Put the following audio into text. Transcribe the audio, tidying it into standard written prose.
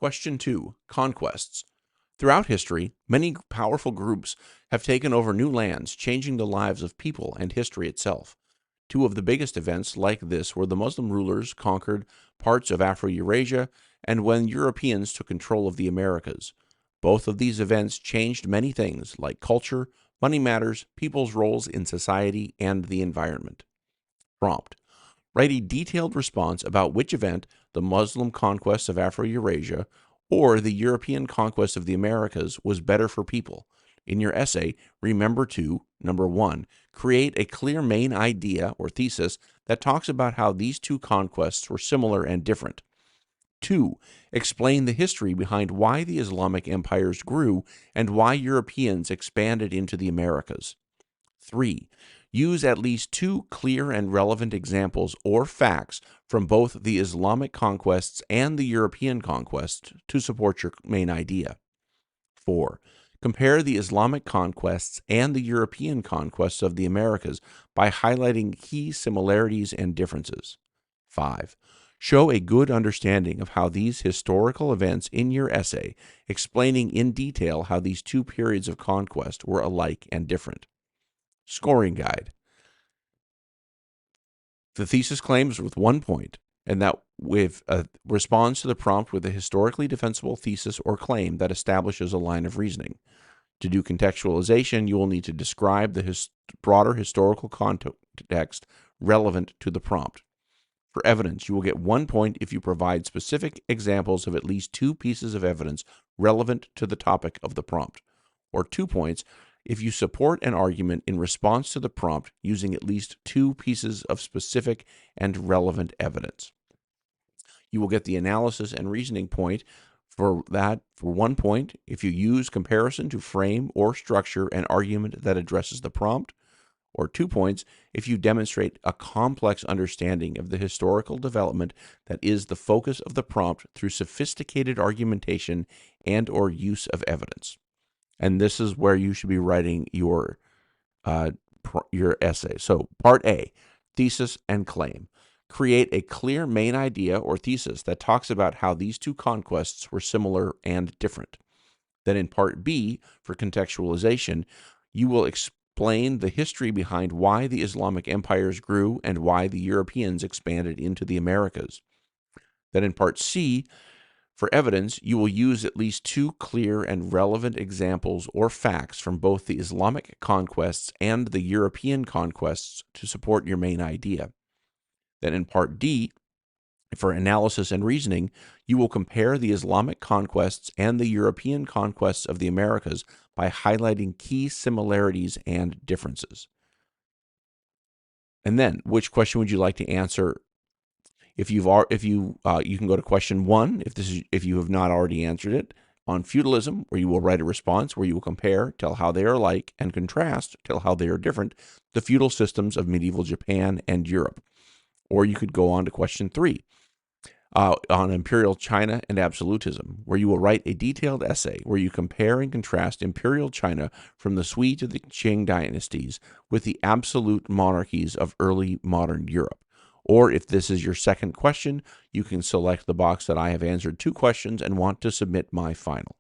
Question 2. Conquests. Throughout history, many powerful groups have taken over new lands, changing the lives of people and history itself. Two of the biggest events like this were the Muslim rulers conquered parts of Afro-Eurasia and when Europeans took control of the Americas. Both of these events changed many things like culture, money matters, people's roles in society, and the environment. Prompt. Write a detailed response about which event, the Muslim conquest of Afro-Eurasia or the European conquest of the Americas, was better for people. In your essay, remember to, number 1, create a clear main idea or thesis that talks about how these two conquests were similar and different. 2, explain the history behind why the Islamic empires grew and why Europeans expanded into the Americas. 3, use at least two clear and relevant examples or facts from both the Islamic conquests and the European conquests to support your main idea. 4, compare the Islamic conquests and the European conquests of the Americas by highlighting key similarities and differences. 5, show a good understanding of how these historical events in your essay, explaining in detail how these two periods of conquest were alike and different. Scoring guide. The thesis claims with 1 point, and that responds to the prompt with a historically defensible thesis or claim that establishes a line of reasoning. To do contextualization, you will need to describe the broader historical context relevant to the prompt. For evidence, you will get 1 point if you provide specific examples of at least two pieces of evidence relevant to the topic of the prompt, or 2 points if you support an argument in response to the prompt using at least two pieces of specific and relevant evidence. You will get the analysis and reasoning point for 1 point if you use comparison to frame or structure an argument that addresses the prompt, or 2 points if you demonstrate a complex understanding of the historical development that is the focus of the prompt through sophisticated argumentation and/or use of evidence. And this is where you should be writing your essay. So, Part A, thesis and claim. Create a clear main idea or thesis that talks about how these two conquests were similar and different. Then in Part B, for contextualization, you will explain the history behind why the Islamic empires grew and why the Europeans expanded into the Americas. Then in Part C, for evidence, you will use at least two clear and relevant examples or facts from both the Islamic conquests and the European conquests to support your main idea. Then in Part D, for analysis and reasoning, you will compare the Islamic conquests and the European conquests of the Americas by highlighting key similarities and differences. And then, which question would you like to answer? You can go to question 1 if you have not already answered it on feudalism, where you will write a response where you will compare, tell how they are alike, and contrast, tell how they are different, the feudal systems of medieval Japan and Europe. Or you could go on to question 3 on imperial China and absolutism, where you will write a detailed essay where you compare and contrast imperial China from the Sui to the Qing dynasties with the absolute monarchies of early modern Europe. Or if this is your second question, you can select the box that I have answered 2 questions and want to submit my final.